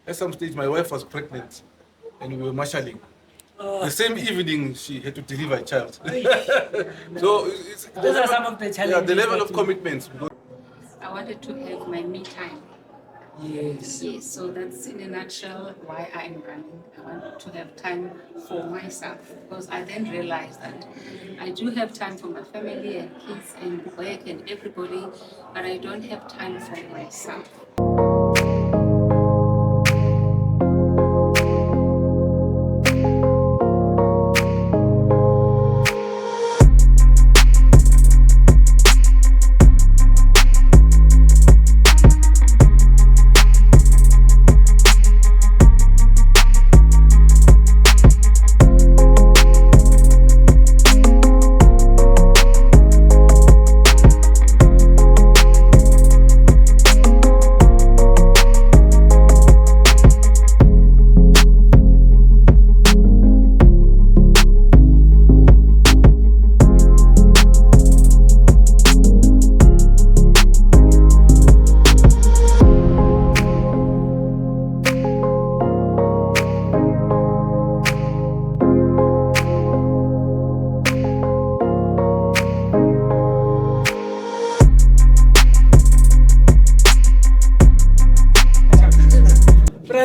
At some stage, my wife was pregnant and we were marshalling. The same evening, she had to deliver a child. So those are some of the challenges. The level of commitments. I wanted to have my me time. Yes. Yes, so that's in a nutshell why I'm running. I want to have time for myself because I then realized that I do have time for my family and kids and work and everybody, but I don't have time for myself.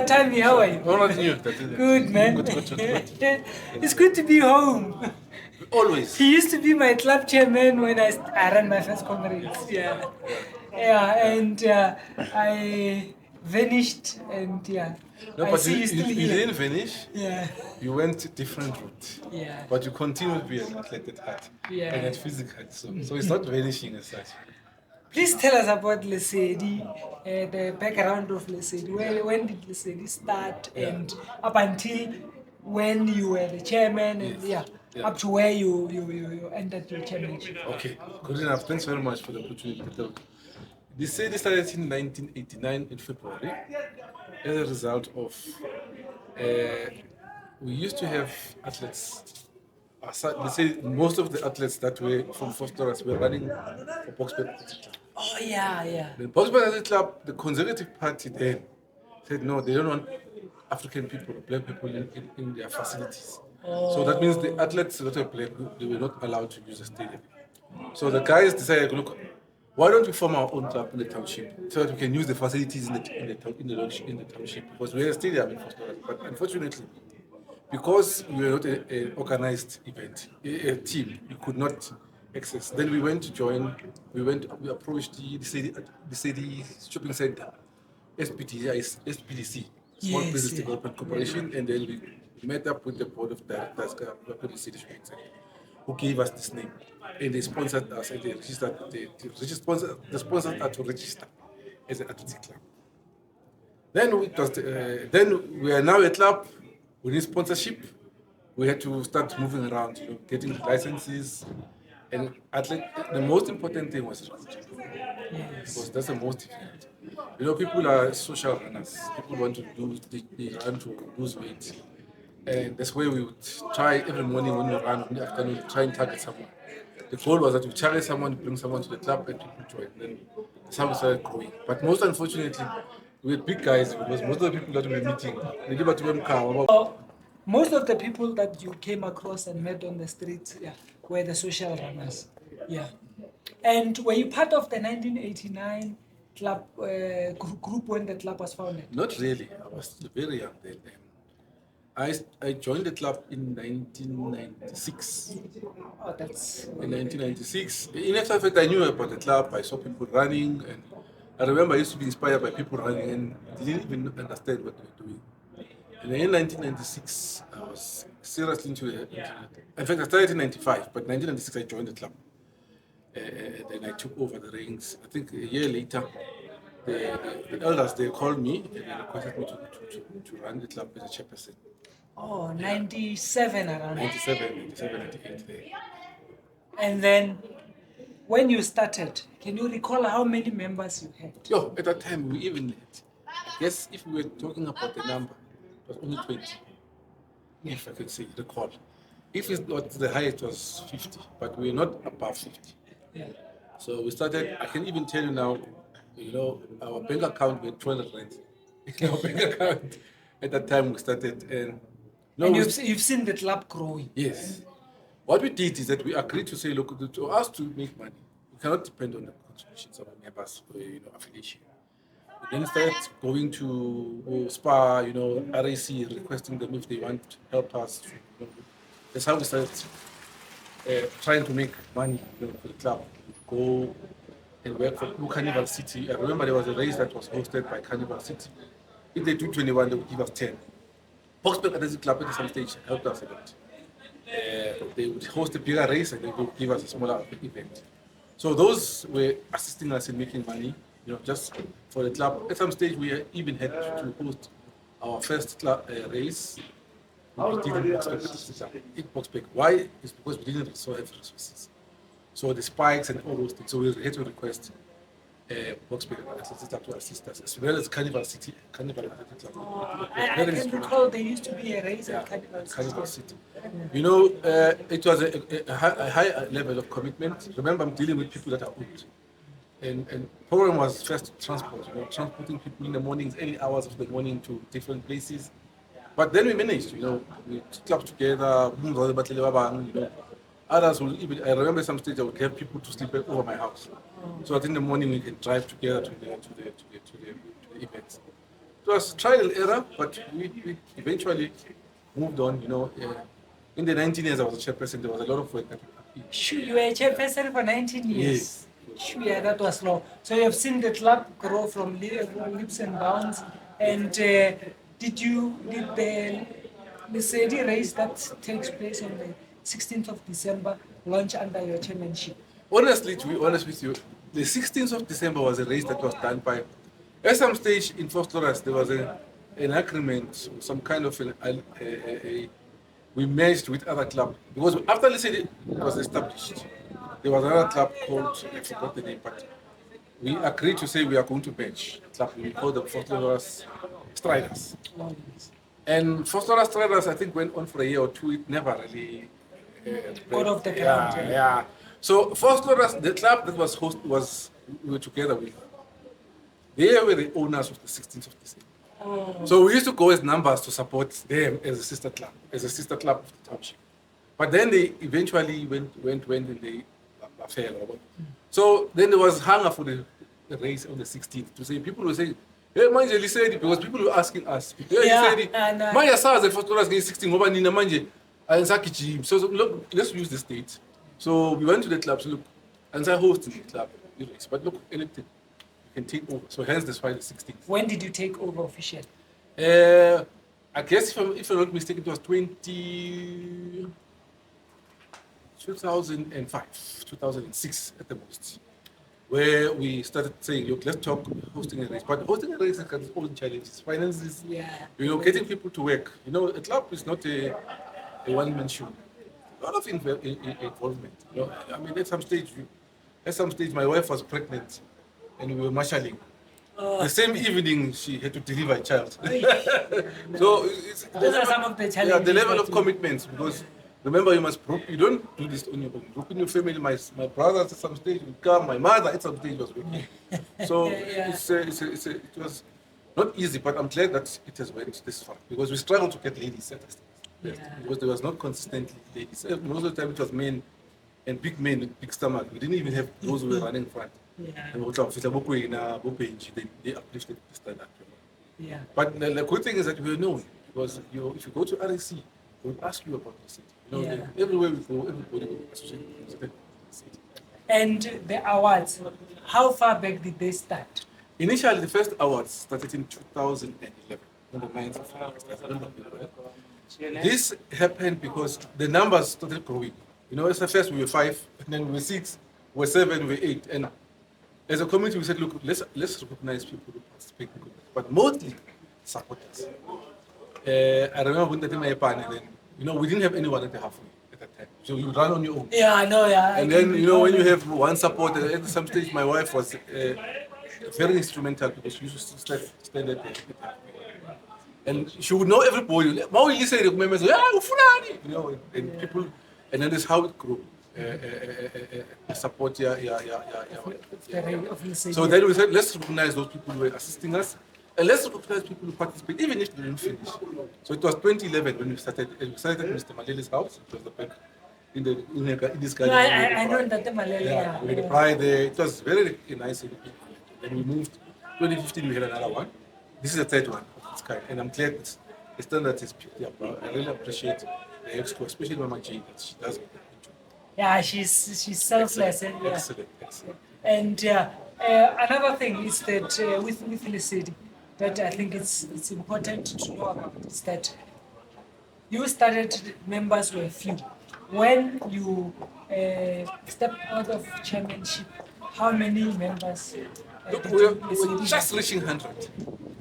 Tammy, how are you? Good, man. Good. It's good to be home. Always. He used to be my club chairman when I ran my first Comrades. Yeah. Yeah, and I vanished, and yeah. No, I but see you still here. didn't finish. Yeah. You went a different route. Yeah. But you continue to be an athlete at heart. Yeah. And at physical. So it's not vanishing as such. Please tell us about Lesedi, the background of Lesedi. When did Lesedi start, and up until when you were the chairman, and Yeah. up to where you entered your chairmanship. Okay, good enough. Thanks very much for the opportunity to talk. The city started in 1989 in February as a result of we used to have athletes. Let's say most of the athletes that were from Tortoise were running for Boxburg Athletic Club. Oh yeah. The Boxburg Athletic Club, the Conservative Party then said no, they don't want African people, black people in their facilities. So that means the athletes that were black, they were not allowed to use the stadium. So the guys decided, look, why don't we form our own club in the township so that we can use the facilities in the township, because we had a stadium in Tortoise. But unfortunately, because we were not an organized event, a team, we could not access. Then we went to join. We approached the city shopping center, SPDC, Small Yes, Business yeah. Development Corporation, and then we met up with the board of directors of the city shopping center, who gave us this name, and they sponsored us, and they registered. The sponsors are to register as an athletic club. Then we are now a club. We need sponsorship. We had to start moving around, getting licenses. And the most important thing was recruiting. Because that's the most difficult. People are social runners. People want to they run to lose weight. And that's why we would try every morning when we run, in the afternoon, try and target someone. The goal was that we target someone, bring someone to the club, and people join. Then that's how we started growing. But most unfortunately, we had big guys, because most of the people that we were meeting, they did Most of the people that you came across and met on the streets, were the social runners. Yeah. And were you part of the 1989 club group when the club was founded? Not really. I was very young then. I joined the club in 1996. Oh, that's... In 1996. In actual fact, I knew about the club. I saw people running, and I remember I used to be inspired by people running and didn't even understand what they were doing. And in 1996, I was seriously into it. In fact, I started in 95, but 1996 I joined the club. Then I took over the reins. I think a year later, the elders, they called me and they requested me to run the club as a chairperson. Oh, 97 around. 97, 98 there. And then, when you started, can you recall how many members you had? At that time, we even had, I guess if we were talking about the number, it was only 20. If I could say, recall. If it's not the highest, was 50, but we're not above 50. Yeah. So we started, I can even tell you now, our bank account, we had 200 rand. in our bank account at that time we started. And And you've seen the club growing. yes. What we did is that we agreed to say, look, to us to make money, we cannot depend on the contributions of our members or affiliation. We then started going to SPA, RAC, requesting them if they want to help us. That's how we started trying to make money for the club. Go and work for Carnival City. I remember there was a race that was hosted by Carnival City. If they do 21, they would give us 10. Boxburg Athletic Club at some stage helped us a lot. They would host a bigger race and they would give us a smaller event. So those were assisting us in making money, just for the club. At some stage, we even had to host our first club, race. We didn't in Boxburg. Why? It's because we didn't have resources. So the spikes and all those things. So we had to request Boxburg to assist us, as well as Carnival City, Carnival Athletic Club. I can recall there used to be a race at Carnival City. It was a high level of commitment. Remember, I'm dealing with people that are old. And problem was first transport, transporting people in the mornings, early hours of the morning to different places. But then we managed, we clubbed together, Others will even, I remember some stage I would have people to sleep over my house. So that in the morning we can drive together to the events. It was trial and error, but we eventually moved on, In the 19 years I was a chairperson, there was a lot of work that we did. Sure, you were a chairperson for 19 years. Yes. Sure, yeah, that was long. So you have seen the club grow from leaps and bounds. And did the Lesedi race that takes place on the 16th of December launch under your chairmanship? Honestly, to be honest with you, the 16th of December was a race that was done by, at some stage in Tortoise, there was an agreement, some kind of we merged with other club. Because after Lesedi was established, there was another club called, I forgot the name, but we agreed to say we are going to merge club. We called the Tortoise Striders. And Tortoise Striders, I think, went on for a year or two. It never really Out of the ground. Yeah. So Tortoise, the club that was we were together with, they were the owners of the 16th of December. So we used to go as numbers to support them as a sister club of the township. But then they eventually went and they fell. So then there was hunger for the race on the 16th to say, people will say, hey, manje Lesedi, because people were asking us, hey, Lesedi, manje sazi Tortoise is 16, ngoba nina manje gym. So look, let's use this date. So we went to the club, so look, and I hosted the club, but look, anything, you can take over. So hence that's why the 16th. When did you take over officially? I guess if I'm not mistaken, it was 2005, 2006 at the most, where we started saying, look, let's talk hosting a race. But hosting a race has got its own challenges, finances, getting people to work. A club is not a one-man show. A lot of involvement. I mean, at some stage, my wife was pregnant, and we were marshalling. The same evening, she had to deliver a child. So those are some of the challenges. Yeah, the level of commitments, because remember, you don't do this on your own. Group in your family. My brothers at some stage would come. My mother at some stage was working. So it was not easy, but I'm glad that it has went this far, because we struggled to get ladies at this. Because there was not consistently ladies. Most of the time it was men and big men with big stomach. We didn't even have those who were running front. And they uplifted the standard. But the good thing is that we were known, because if you go to RAC, they will ask you about the city. Everywhere we go, everybody will associate with the city. And the awards, how far back did they start? Initially, the first awards started in 2011, on the 9th of August. This happened because the numbers started growing. As at first we were 5, and then we were 6, we were 7, we were 8. And as a committee, we said, look, let's recognize people who participate, but mostly supporters. I remember when the team then, we didn't have anyone at the halfway at that time. So you run on your own. Yeah, I know, And then, when you have one supporter, at some stage, my wife was very instrumental, because she used to stand at the halfway. And she would know everybody. How will you say the members? And people, and then that's how it grew. Support, So then we said, let's recognize those people who were assisting us. And let's recognize people who participate, even if they didn't finish. So it was 2011 when we started, and we started at Mr. Malele's house. It was the back in this No, garden. I know that the Malele. Yeah, we had a pride there. It was very nice. Then we moved. 2015, we had another one. This is the third one of its kind, and I'm glad the standard is picked up. I really appreciate the exco, especially Mama Jane, that she does. Yeah, she's selfless. Excellent, Yeah. excellent. And another thing is that with Lesedi, that I think it's important to know about is that you started, members were few. When you stepped out of chairmanship, how many members? Did We're Lesedi just have? reaching 100.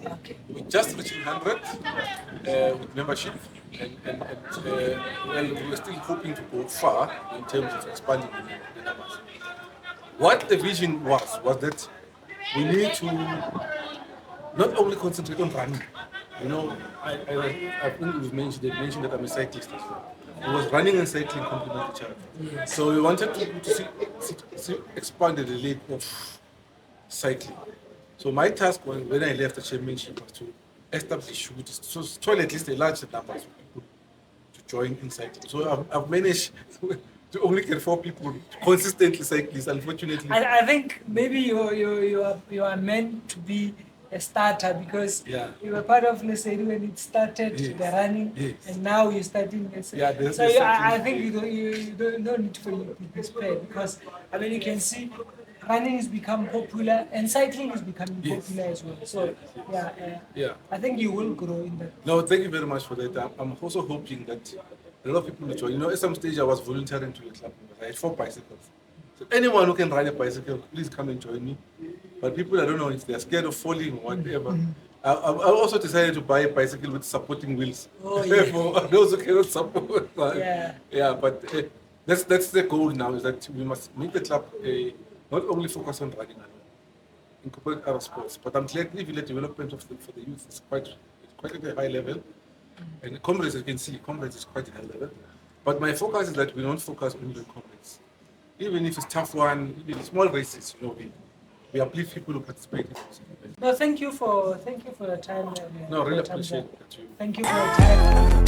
Okay. We're just reaching 100 with membership, and well, we're still hoping to go far in terms of expanding the numbers. What the vision was that we need to not only concentrate on running. You know, I think they mentioned that I'm a cyclist as well. It was running and cycling complement each other. Yes. So we wanted to see expanded the league of cycling. So my task when I left the chairmanship was to establish, to at least a large number of people to join in cycling. So I've managed to only get 4 people consistently cyclists, unfortunately. I think maybe you are meant to be a starter because Yeah. you were part of Lesedi when it started, Yes. the running, Yes. and now you're starting Lesedi. Yeah, there's so the I cycling. think you don't no need for you to be spread because I mean you can see running has become popular and cycling is becoming Yes. popular as well. So Yeah. I think you will grow in that. No, thank you very much for that. I'm also hoping that a lot of people will join. You know, at some stage I was volunteering to the club members. I had 4 bicycles. So anyone who can ride a bicycle, please come and join me. But people, I don't know if they're scared of falling or whatever. I also decided to buy a bicycle with supporting wheels. Oh, yeah. For those who cannot support. Yeah. Yeah, but that's the goal now, is that we must make the club not only focus on running alone, incorporate other sports. But I'm glad even the development for the youth is quite at a high level. And Comrades, as you can see, Comrades is quite a high level. But my focus is that we don't focus only on Comrades. Even if it's tough one, even small races, you know, we uplift people who participate in those. No, thank you for your time. No, I really your time appreciate there. that you. Thank you for your time.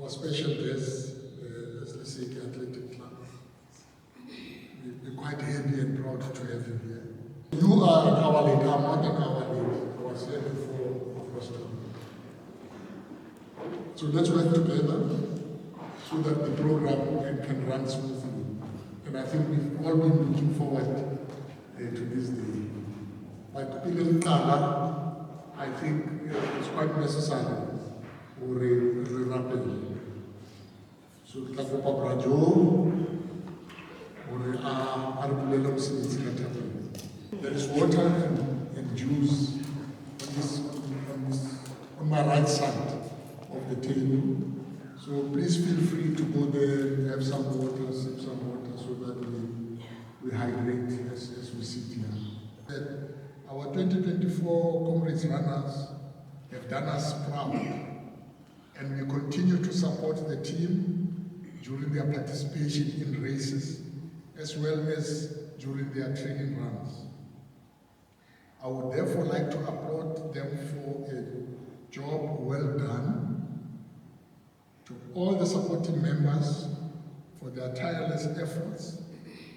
our special guest, as Lesedi Athletic Club. We're quite happy and proud to have you here. You are an hour late, I'm not an hour late. I was here before the first time. So let's work together so that the program can run smoothly. And I think we've all been looking forward to this day. But in Kala, I think it's quite necessary for a rappel. So we can go back to there is water and juice on my right side of the table. So please feel free to go there, have some water, sip some water, so that we hydrate as we sit here. Our 2024 Comrades Runners have done us proud, and we continue to support the team during their participation in races, as well as during their training runs. I would therefore like to applaud them for a job well done, to all the supporting members for their tireless efforts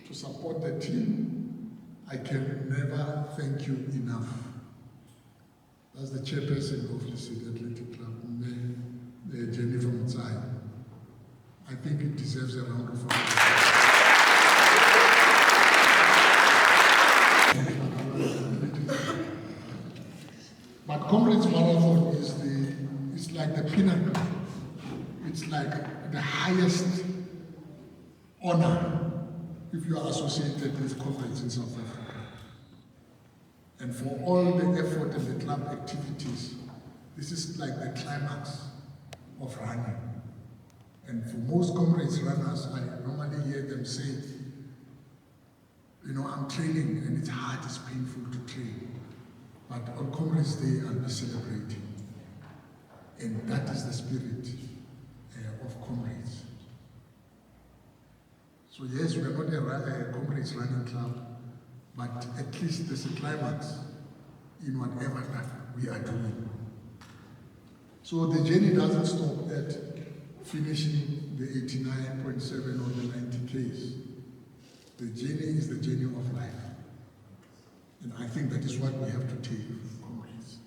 to support the team. I can never thank you enough. As the chairperson of the Lesedi Athletic Club, Jennifer Mutsai, I think it deserves a round of applause. But Comrades Marathon is like the pinnacle. It's like the highest honor if you are associated with Comrades in South Africa. And for all the effort and the club activities, this is like the climax of running. And for most Comrades runners, I normally hear them say, you know, I'm training and it's hard, it's painful to train. But on Comrades Day, I'll be celebrating. And that is the spirit of Comrades. So yes, we are not a Comrades running club, but at least there's a climax in whatever that we are doing. So the journey doesn't stop at finishing the 89.7 or the 90 Ks. The journey is the journey of life. And I think that is what we have to take from Comrades.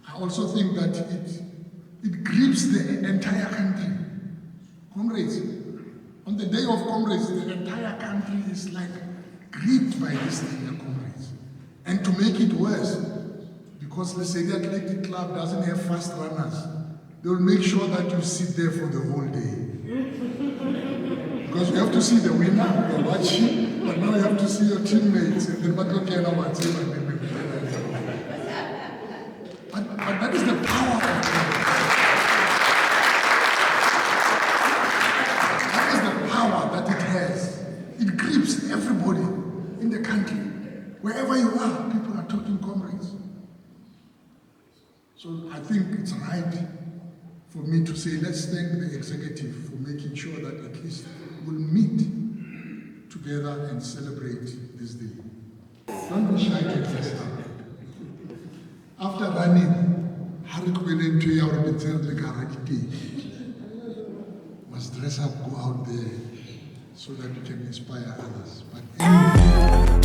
I also think that it grips the entire country. Comrades, on the day of Comrades, the entire country is like gripped by this thing, Comrades. And to make it worse, because the Lesedi Athletic Club doesn't have fast runners, they will make sure that you sit there for the whole day. Because you have to see the winner, you're watching, but now you have to see your teammates, and then what you can now say, but that is the power of God. That is the power that it has. It grips everybody in the country. Wherever you are, people are talking Comrades. So I think it's right for me to say, let's thank the executive for making sure that at least we'll meet together and celebrate this day. Don't be shy to dress up. After running, must dress up, go out there so that you can inspire others. But anyway,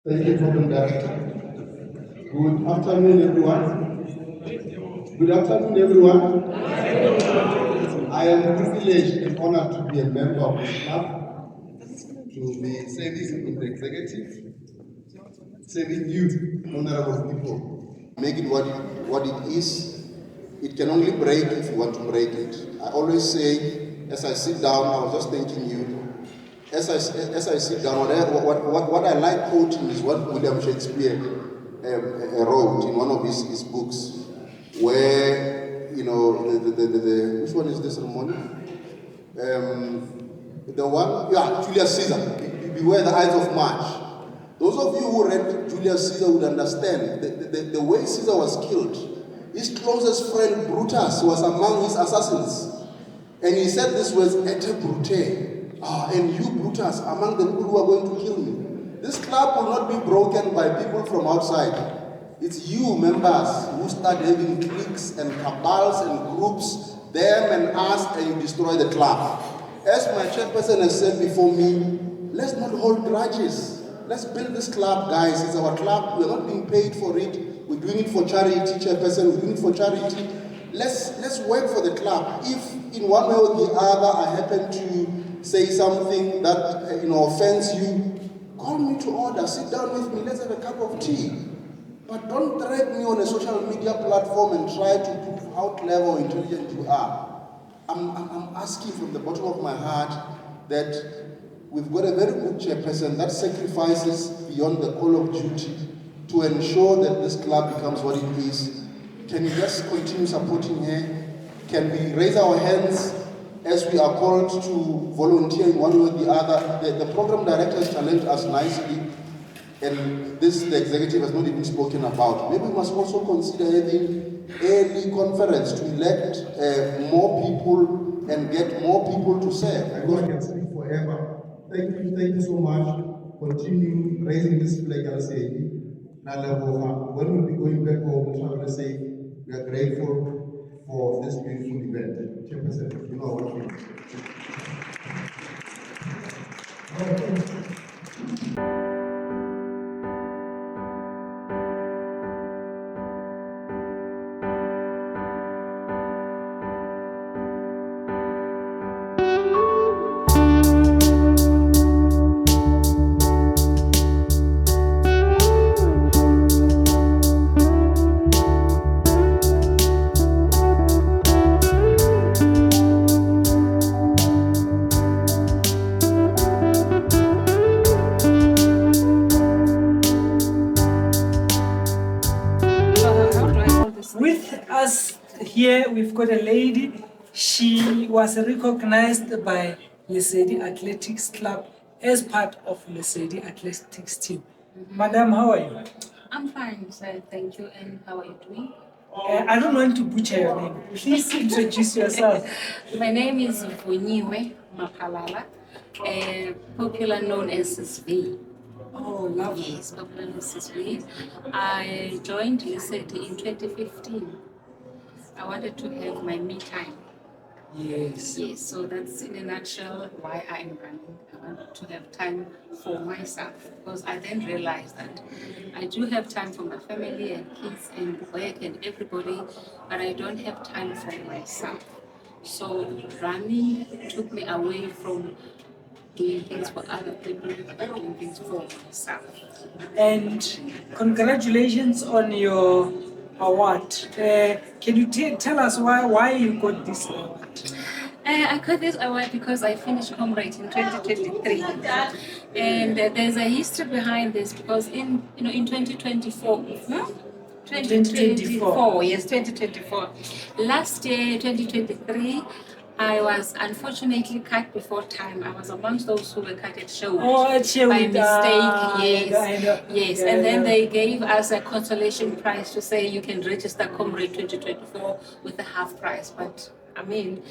Thank you, Program Director. Good afternoon, everyone. Good afternoon, everyone. I am privileged and honored to be a member of this club, to be serving in the executive, serving you, honorable people. Make it what it is. It can only break if you want to break it. I always say, as I sit down, I was just thanking you. As I sit down, what I like quoting is what William Shakespeare wrote in one of his books, where, you know, which one is this ceremony? The one, yeah, Julius Caesar. Beware the Ides of March. Those of you who read Julius Caesar would understand the way Caesar was killed. His closest friend Brutus was among his assassins. And he said this was et brute. And you, Brutus, among the people who are going to kill me. This club will not be broken by people from outside. It's you, members, who start having cliques and cabals and groups, them and us, and you destroy the club. As my chairperson has said before me, let's not hold grudges. Let's build this club, guys. It's our club. We're not being paid for it. We're doing it for charity, chairperson. We're doing it for charity. Let's work for the club. If in one way or the other I happen to say something that offends you, call me to order. Sit down with me. Let's have a cup of tea. But don't drag me on a social media platform and try to prove how clever or intelligent you are. I'm asking from the bottom of my heart that we've got a very good chairperson that sacrifices beyond the call of duty to ensure that this club becomes what it is. Can you just continue supporting her? Can we raise our hands as we are called to volunteer in one way or the other? The program director has challenged us nicely, and the executive has not even spoken about. Maybe we must also consider having early conference to elect more people and get more people to serve. I know I can speak forever. Thank you so much. Continue raising this flag, I'll say. When we'll be going back home, travel safe, we are grateful for this beautiful event. Chairperson, you know what With us here, we've got a lady. She was recognized by Lesedi Athletics Club as part of Lesedi Athletics team. Madam, how are you? I'm fine, sir. Thank you. And how are you doing? I don't want to butcher your name. Please introduce yourself. My name is Vunyiwe Mapalala, popular known as Sisvi. Oh, lovely. Yes, popular known as Sisvi. I joined Lesedi in 2015. I wanted to have my me time. Yes. Yes, so that's in a nutshell why I'm running. I want to have time for myself, because I then realized that I do have time for my family and kids and work and everybody, but I don't have time for myself. So running took me away from doing things for other people, but doing things for myself. And congratulations on your award. Can you tell us why you got this award? I got this award because I finished Comrades in 2023, and there's a history behind this because in 2024. 2024, yes, 2024. Last year, 2023, I was unfortunately cut before time. I was amongst those who were cut at Sherwood. Oh, at Sherwood. By mistake, yes. I know. Yes, Yeah, and then yeah. they gave us a consolation prize to say you can register Comrade 2024 with a half price. But, I mean,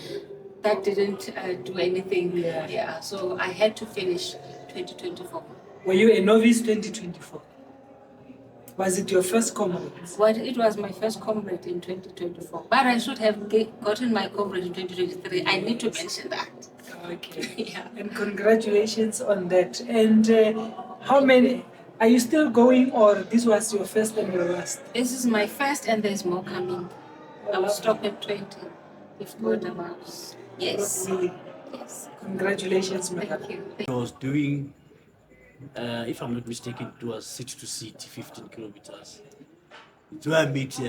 that didn't do anything. Yeah. So I had to finish 2024. Were you a novice 2024? Was it your first Comrades? Well, it was my first Comrade in 2024, but I should have gotten my Comrade in 2023. I need to mention that. Okay. Yeah. And congratulations on that. And how many Are you still going, or this was your first and your last? This is my first, and there's more coming. I will stop at 20 if God allows. Yes. Really? Yes. Congratulations, madam. Thank you. I was doing, if I'm not mistaken, it was 6 to seat, 15 kilometers. It's where I met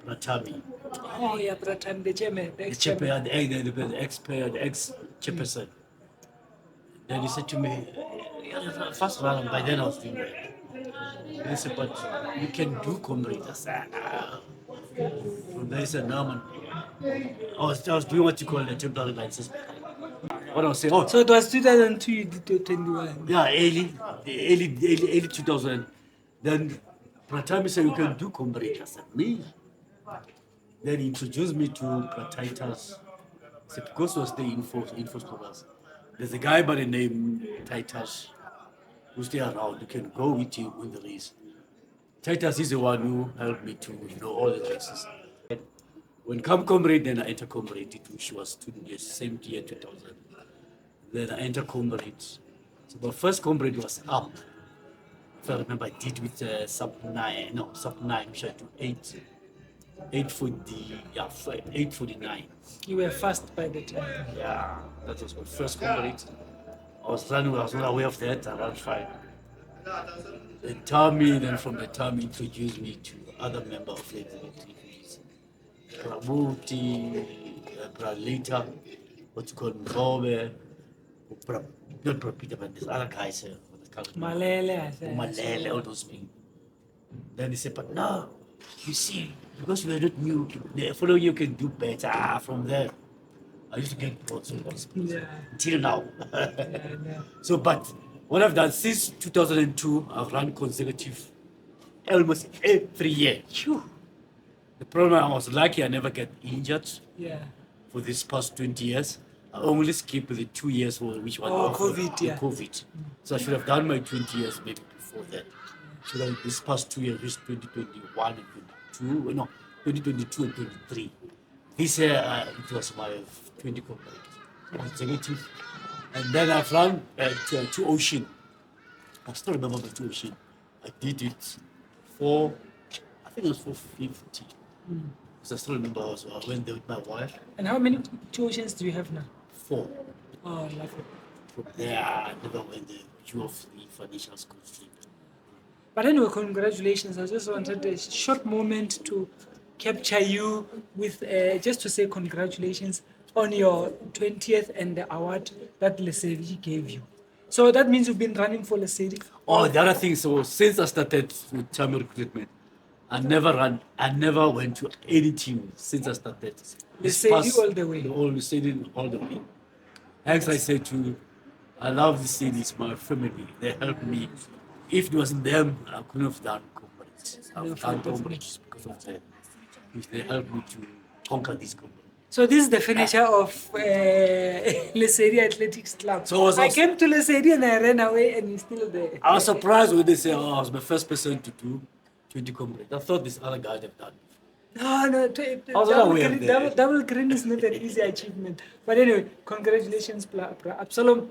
Ratami, Oh, yeah, Pratam, the chairman, the the ex-chairman. the ex-chairperson. Then he said to me, "Yeah, first run, by then I was doing that." And he said, "But you can do comrades." I said, "Ah." From there he said, "No, man." I was doing what you call a temporary license. What I was saying, oh, So it was 2002 you did your 21. yeah, early 2000. Then Pratami said, "You can do comrades." I said, "Me?" Then he introduced me to Titus. He said, because he was the info students. There's a guy by the name Titus who's still around. You can go with him in the race. Titus is the one who helped me to know all the races. When come comrade, then I enter comrade, which was 2 years, same year 2000. Then I enter comrade. So the first comrade was up. If I remember, I did with sub 9, which I do 840, yeah, 849. You were fast by the time. Yeah, that was my first comrade. I was not aware of that, I ran fine. Then Tommy, then from the time introduced me to other members of the activities. Pramuti, Pralita, what's called Mzobe, not Prapita, but this other guys, Malele, I said. Malele, all those things. Then he said, but no, you see, because you are not new, the following you can do better. From there, I used to get brought to this place Yeah. until now. Yeah. So, but what I've done since 2002, I've run consecutive almost every year. Phew. The problem, I was lucky I never get injured Yeah. for this past 20 years. I only skipped the 2 years for which one? Oh, of COVID, the yeah. COVID. So I should have done my 20 years maybe before that. So that this past 2 years, which 2021 and 22, no, 2022 and 23. This year, it was my 20 consecutive. And then I've run to Ocean. I still remember the 2 Ocean. I did it for, I think it was 450. Because I still remember I went there with my wife. And how many tuitions do you have now? 4. Oh, lovely. From there, I never went there. You of the financial school thing. But anyway, congratulations. I just wanted a short moment to capture you with just to say congratulations on your 20th and the award that Lesedi gave you. So that means you've been running for Lesedi? Oh, the other thing, so since I started with Champion recruitment, I never went to any team since I started. Lesedi all the way. All Lesedi all the way. As I said to you, I love the city, it's my family. They helped me. If it wasn't them, I couldn't have done Comrades. I've done Comrades because of them. If they helped me to conquer this company. So this is the finisher of Lesedi Athletics Club. So I came to Lesedi and I ran away and he's still there. I was surprised when they say, oh, I was the first person to do 20 Comrades. I thought this other guy have done it. No, was double aware green, there. double green is not an easy achievement. But anyway, congratulations, Absalom.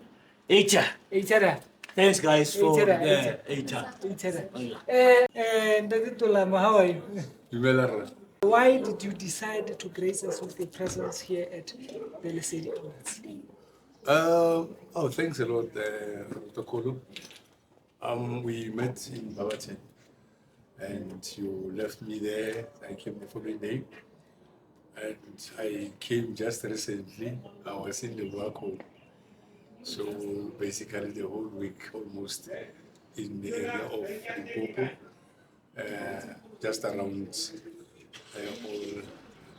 Echa. Eichara. Thanks, guys, for Eichara, the Echa. Eichara. And Ndaditulama, how are you? Dumela. Why did you decide to grace us with your presence here at the Lesedi Awards? Oh, thanks a lot, Dr. Kolo. We met in Babaten, and you left me there. I came the following day, and I came just recently. I was in the work home, so basically the whole week almost in the area of Limpopo, just around all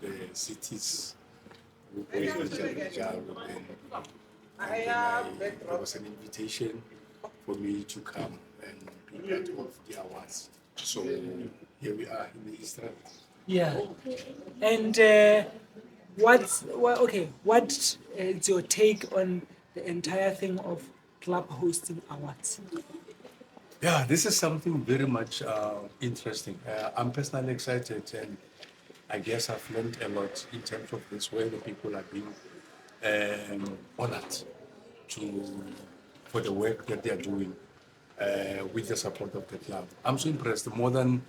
the cities. And then there was an invitation for me to come and be part of the awards. So here we are in the East Rand. Yeah. And what is your take on the entire thing of club hosting awards? Yeah, this is something very much interesting. I'm personally excited, and I guess I've learned a lot in terms of this, where the people are being honored for the work that they are doing. with the support of the club. I'm so impressed. More than,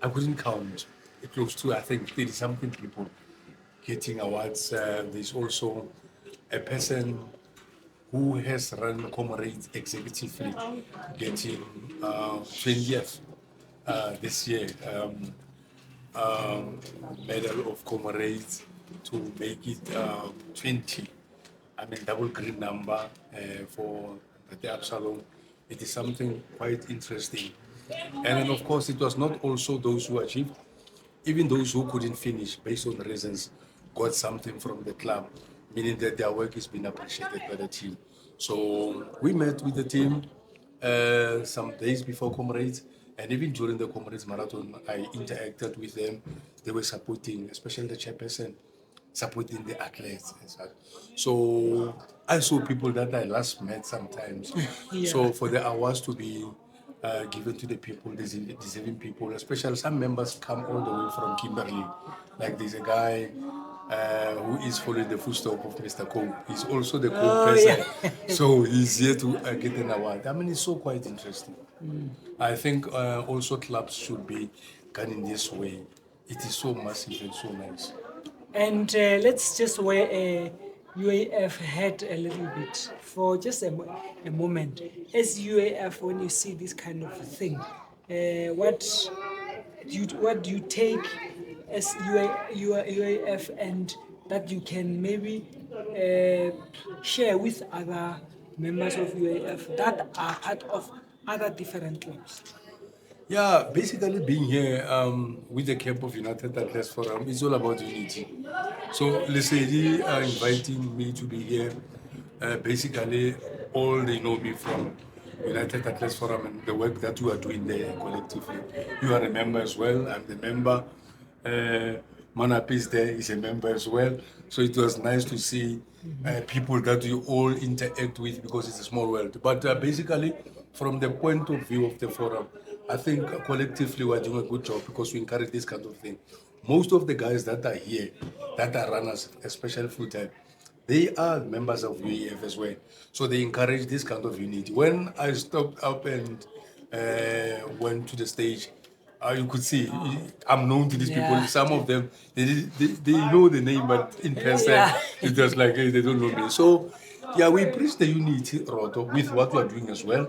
I couldn't count, close to, I think, 30 something people getting awards. There's also a person who has run Comrades executively, getting 20th this year. Medal of Comrades to make it 20. I mean, double green number for the Absalom. It is something quite interesting. And then, of course, it was not also those who achieved, even those who couldn't finish based on reasons got something from the club, meaning that their work has been appreciated by the team. So we met with the team some days before Comrades, and even during the Comrades Marathon, I interacted with them. They were supporting, especially the chairperson, supporting the athletes and such. So I saw people that I last met sometimes. Yeah. So for the awards to be given to the people, deserving people, especially some members come all the way from Kimberley. Like there's a guy who is following the footsteps of Mr. Cope. He's also the co-person. So he's here to get an award. I mean, it's so quite interesting. I think also clubs should be done in this way. It is so massive and so nice. And let's just wear a UAF hat a little bit for just a moment. As UAF, when you see this kind of thing, what do you take as UAF, and that you can maybe share with other members of UAF that are part of other different clubs? Yeah, basically being here with the camp of United Athletes Forum is all about unity. So Lesedi are inviting me to be here. Basically, all they know me from United Athletes Forum and the work that we are doing there collectively. You are a member as well. I'm the member. Manapis there is a member as well. So it was nice to see people that you all interact with because it's a small world. But basically, from the point of view of the forum, I think collectively we're doing a good job because we encourage this kind of thing. Most of the guys that are here, that are runners, especially full time, they are members of UAF as well. So they encourage this kind of unity. When I stopped up and went to the stage, you could see I'm known to these people. Some of them they know the name, but in person it was like hey, they don't know me. So yeah, we preach the unity, Roto, with what we are doing as well.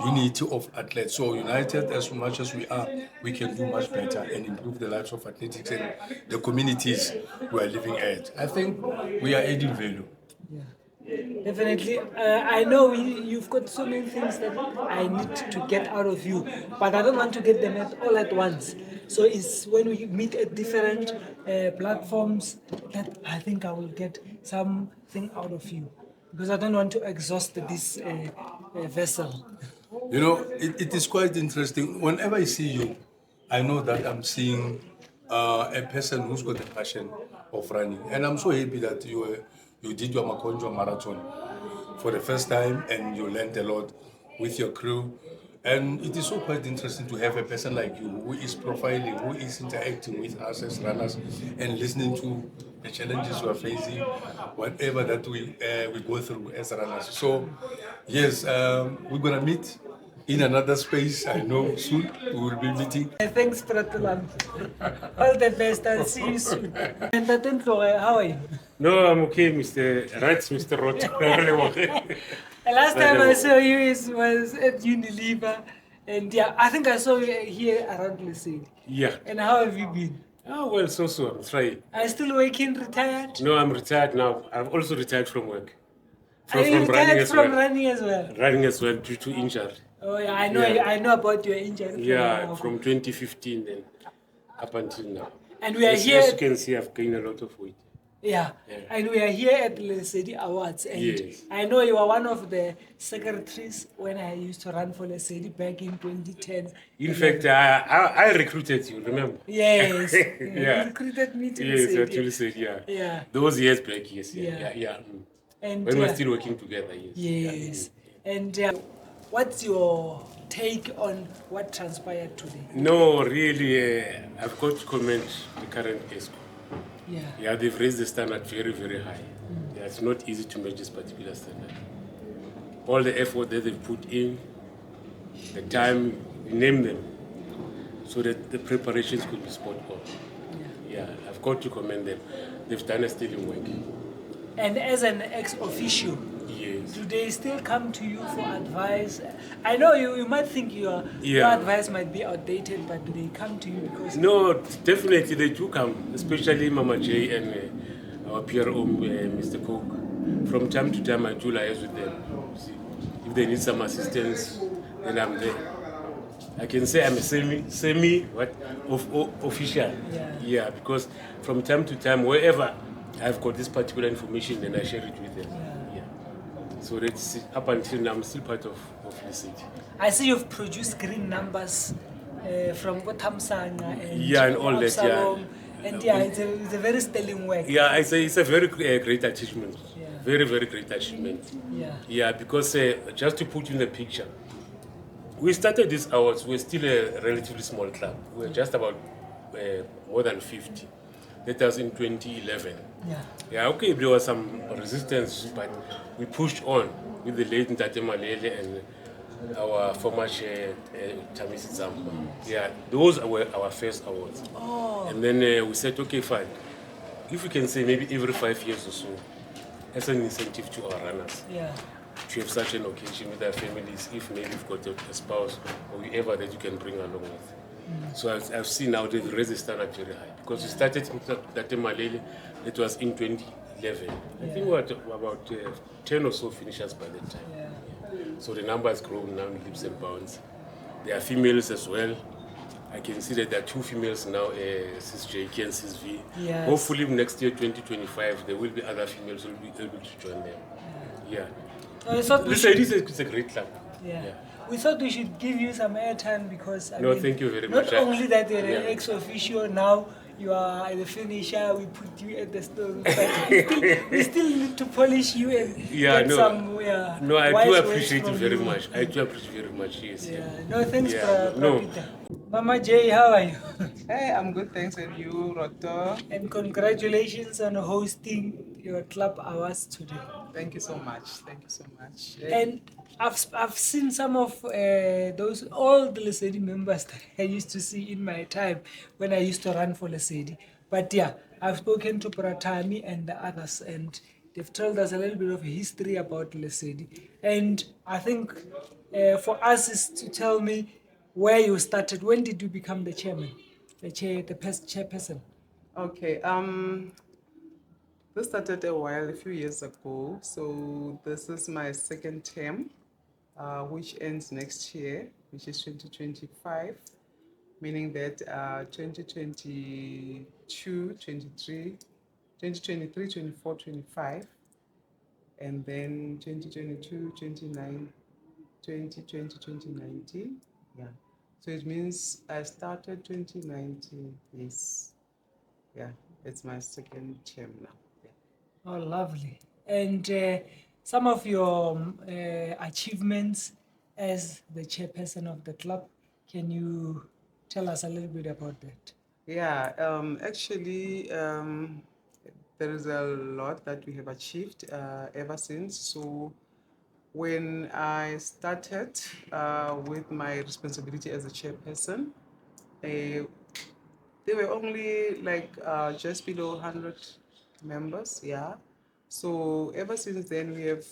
Unity of athletes. So united as much as we are, we can do much better and improve the lives of athletics and the communities we are living at. I think we are adding value. Definitely. I know you've got so many things that I need to get out of you, but I don't want to get them all at once. So it's when we meet at different platforms that I think I will get something out of you, because I don't want to exhaust this vessel. You know, it is quite interesting. Whenever I see you, I know that I'm seeing a person who's got a passion of running. And I'm so happy that you did your Makonjo Marathon for the first time and you learned a lot with your crew. And it is so quite interesting to have a person like you who is profiling, who is interacting with us as runners and listening to the challenges we are facing, whatever that we go through as runners. So, yes, we're going to meet in another space. I know soon we will be meeting. Thanks, Pratulam. All the best. I'll see you soon. And how are you? No, I'm okay, Mr. Roth. The last time I saw you was at Unilever, and yeah, I think I saw you here around Lesedi. Yeah. And how have you been? Oh, well, so. I'm trying. Are you still working, retired? No, I'm retired now. I've also retired from work. Are you retired from well. running as well? Running as well due to injury. Oh yeah, I know. Yeah. I know about your injury. Yeah, from 2015 then up until now. And we are As here. you can see, I've gained a lot of weight. Yeah. And we are here at Lesedi Awards. And Yes. I know you are one of the secretaries when I used to run for Lesedi back in 2010. In fact, I recruited you, remember? Yes. Yeah. You recruited me to Yes, Lesedi. actually said, yeah. Yeah. Those years back, yes. Yeah. Yeah. And When we're still working together, yes. Yes. And what's your take on what transpired today? No, really, I've got to commend the current ESCO. Yeah. Yeah, they've raised the standard very, very high. Yeah, it's not easy to match this particular standard. All the effort that they've put in, the time, we name them, so that the preparations could be spot on. Yeah, I've got to commend them. They've done a sterling work. And as an ex-officio, Yes. do they still come to you for advice? I know you might think your Yeah. advice might be outdated, but do they come to you because... No, definitely they do come, especially Mama J and our PRO, Mr. Cook. From time to time, I do liaise with them. See, if they need some assistance, then I'm there. I can say I'm a official. Yeah, because from time to time, wherever I've got this particular information, then I share it with them. Yeah. So that's up until now, I'm still part of Lesedi. I see you've produced green numbers from Tamsanga and and all that. Absalom. And it's a very sterling work. Yeah, it's a very great achievement. Yeah. Very, very great achievement. Yeah, because just to put you in the picture, we started these awards, we're still a relatively small club. We're just about more than 50. That was in 2011. Yeah, okay, there was some resistance, but we pushed on with the late Ntate Malele and our former chair, Tamisi Zamba. Yeah, those were our first awards. And then we said, okay, fine. If we can say maybe every 5 years or so, as an incentive to our runners. To have such an occasion with their families, if maybe you've got a spouse or whoever that you can bring along with. So I've seen now they've raised the standard very high. Because we started with that Malele, it was in 2011. I think we had about 10 or so finishers by that time. So the number has grown now in leaps and bounds. There are females as well. I can see that there are 2 females now, Sis JK and Sis V. Hopefully next year, 2025, there will be other females who will be able to join them. Yeah. It's a great club. We thought we should give you some airtime because I mean, thank you very much. Not only that you're an ex-officio, now you are the finisher, we put you at the stone, but we still need to polish you and get some No, I do wise appreciate words it from very you. much. I do appreciate very much, yes. No, thanks, No. Peter. Mama J, how are you? Hey, I'm good, thanks. And you, Roto? And congratulations on hosting your club hours today. Thank you so much. Thank you so much. And I've seen some of those all the Lesedi members that I used to see in my time when I used to run for Lesedi. But yeah, I've spoken to Pratami and the others, and they've told us a little bit of history about Lesedi. And I think for us is to tell me where you started. When did you become the chairman, the chairperson? Okay. This started a few years ago. So this is my second term, which ends next year, which is 2025, meaning that 2022, 23, 2023, 24, 25, and then 2022, 2020, 2019. Yeah. So it means I started 2019. Yes. Yeah. It's my second term now. Oh, lovely. And some of your achievements as the chairperson of the club, can you tell us a little bit about that? Yeah, actually, there is a lot that we have achieved ever since. So when I started with my responsibility as a chairperson, there were only like just below 100 members, yeah. So ever since then, we have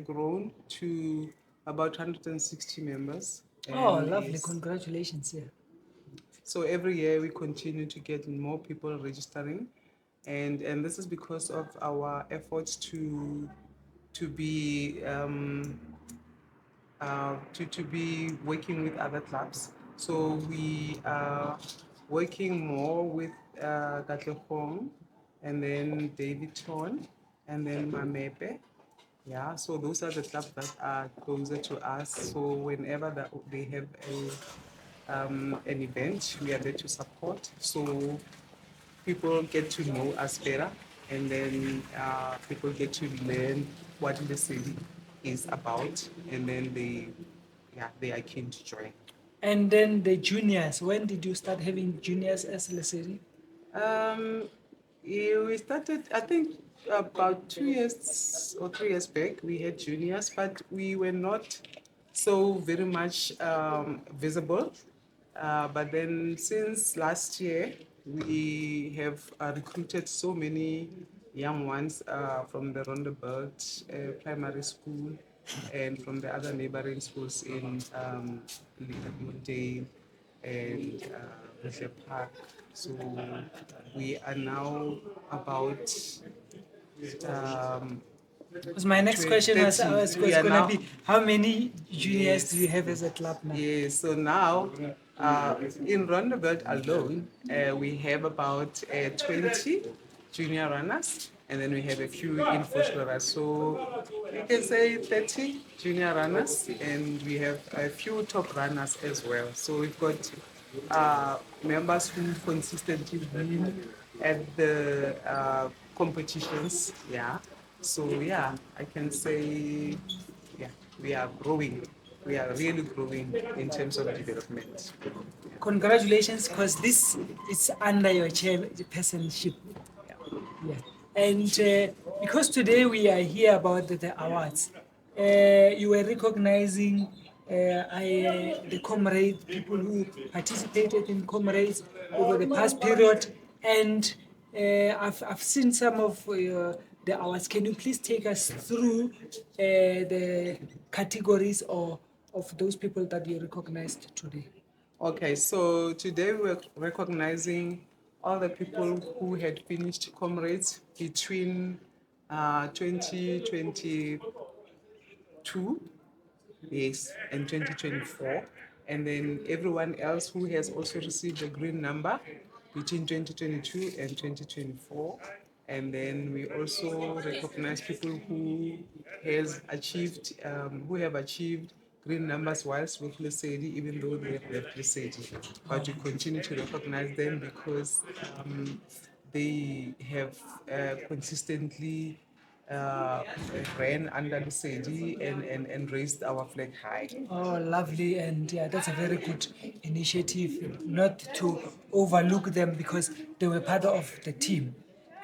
grown to about 160 members. Oh, And lovely. yes, Congratulations. Yeah. so every year we continue to get more people registering, and this is because of our efforts to be to be working with other clubs. So we are working more with Katlehong, and then Davidton, and then Mamepe. Yeah, so those are the clubs that are closer to us. So whenever they have an event, we are there to support. So people get to know us better, and then people get to learn what the city is about, and then they are keen to join. And then the juniors, when did you start having juniors as Lesedi? We started, I think, about 2 years or 3 years back. We had juniors, but we were not so very much visible. But then since last year, we have recruited so many young ones from the Rondebult Primary School and from the other neighboring schools in Little and Butler Park. So we are now about um, Because my next question was 30. We was are going to now, be, how many juniors do you yes, have as a club now? yes. So now in Rondebult alone, we have about 20 junior runners, and then we have a few in runners. So you can say 30 junior runners, and we have a few top runners as well. So we've got members who consistently win at the competitions. Yeah. So yeah, I can say, yeah, we are growing. We are really growing in terms of development. Congratulations, because this is under your chairpersonship. Yeah. And because today we are here about the awards, you were recognizing the comrades, people who participated in comrades over the past period. And I've seen some of the awards. Can you please take us through the categories or of those people that you recognized today? Okay, so today we're recognizing all the people who had finished comrades between 2022, yes, and 2024, and then everyone else who has also received a green number between 2022 and 2024. And then we also recognize people who who have achieved green numbers whilst with Lesedi, even though they have left Lesedi. But we continue to recognize them because they have consistently ran under Lesedi and raised our flag high. Oh, lovely. And yeah, that's a very good initiative, not to overlook them because they were part of the team.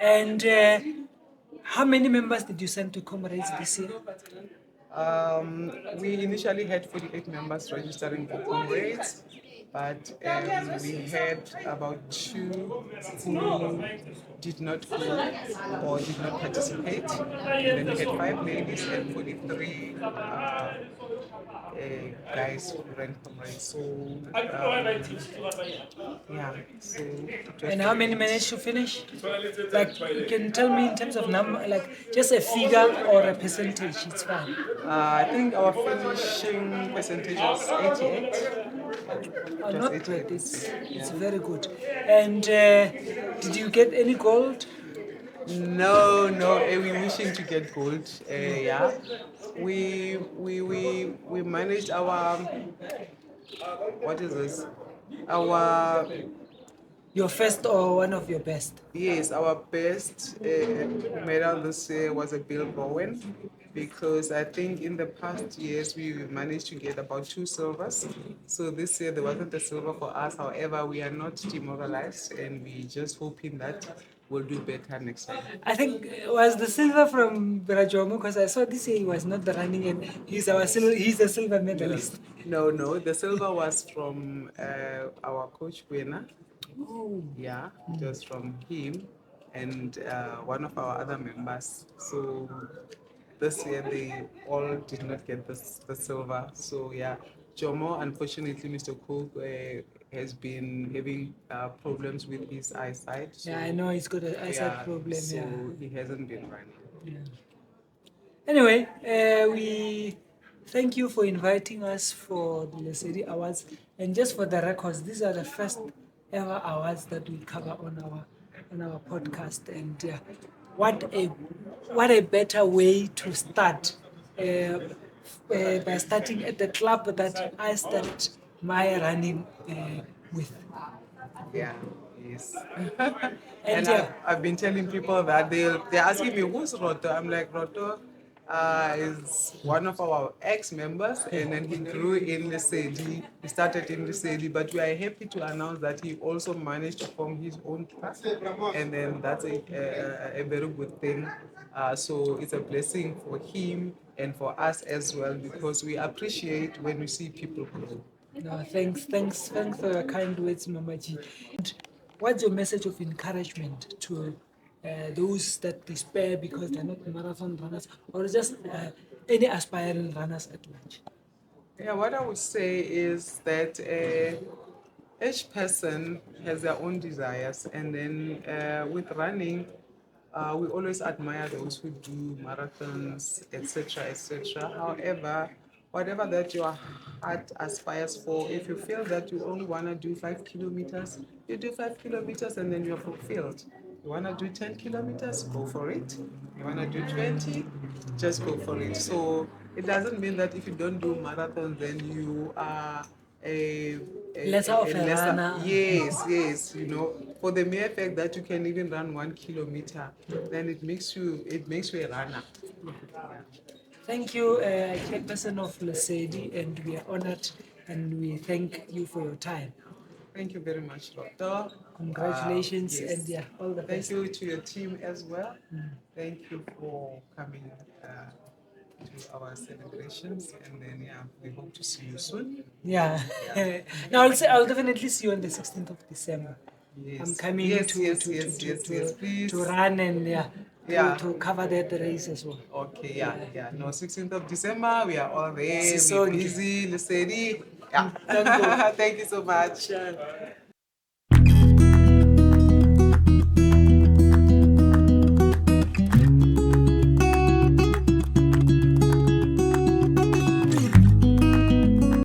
And how many members did you send to Comrades this year? We initially had 48 members registering for comrades, but we had about 2 who did not go or did not participate. And then we had 5 ladies and 43 guys who ran comrades. So yeah, so it was And how many 48. managed to finish? Like, you can tell me in terms of number, like just a figure or a percentage, it's fine. I think our finishing percentage was 88. Oh, It was not 88%. bad, it's Yeah. very good. And did you get any gold? No, we're wishing to get gold. Yeah, we managed our, what is this? Our, Your first or one of your best? yes, our best medal this year was a Bill Bowen, because I think in the past years we managed to get about 2 silvers. So this year there wasn't a silver for us. However, we are not demoralized, and we just hoping that we'll do better next time. I think was the silver from Brajomo, because I saw this year he was not the running and he's he's a silver medalist. No, the silver was from our coach winner. Oh. Yeah, it was from him and one of our other members. So this year they all did not get the silver. So yeah, Jomo, unfortunately, Mr. Cook has been having problems with his eyesight. So, Yeah, I know he's got an eyesight problem. so Yeah. he hasn't been running. Yeah. Anyway, we thank you for inviting us for the Lesedi Awards. And just for the records, these are the first ever awards that we cover on our podcast. And what a better way to start by starting at the club that I started my running with. Yeah, yes. And And I've been telling people that they're asking me, who's Roto? I'm like, Roto is one of our ex-members, and then he grew in Lesedi. He started in Lesedi, but we are happy to announce that he also managed to form his own club, and then that's a very good thing. So it's a blessing for him and for us as well, because we appreciate when we see people grow. No, thanks for your kind words, Mama G. And what's your message of encouragement to those that despair because they're not marathon runners, or just any aspiring runners at large? Yeah, what I would say is that each person has their own desires, and then with running, we always admire those who do marathons, etc., etc. However, whatever that your heart aspires for, if you feel that you only want to do 5 kilometers, you do 5 kilometers and then you're fulfilled. You want to do 10 kilometers, go for it. You want to do 20, just go for it. So it doesn't mean that if you don't do marathon, then you are Lesser of a runner. Yes, yes. You know, for the mere fact that you can even run 1 kilometer, then it makes you a runner. Thank you, Chairperson of Lesedi, and we are honored and we thank you for your time. Thank you very much, Doctor. Congratulations, Yes. and yeah, all the Thank best. you to your team as well. Thank you for coming to our celebrations, and then we hope to see you soon. Yeah. No, I'll definitely see you on the 16th of December. Yes. I'm coming Yes, to, yes, to, yes, to, yes, to, yes, please. to run and to cover that race as well. Okay, yeah. No, 16th of December, we are all there. We're Sisonke. busy, Lesedi. Yeah. Thank you. Thank you so much. Sure.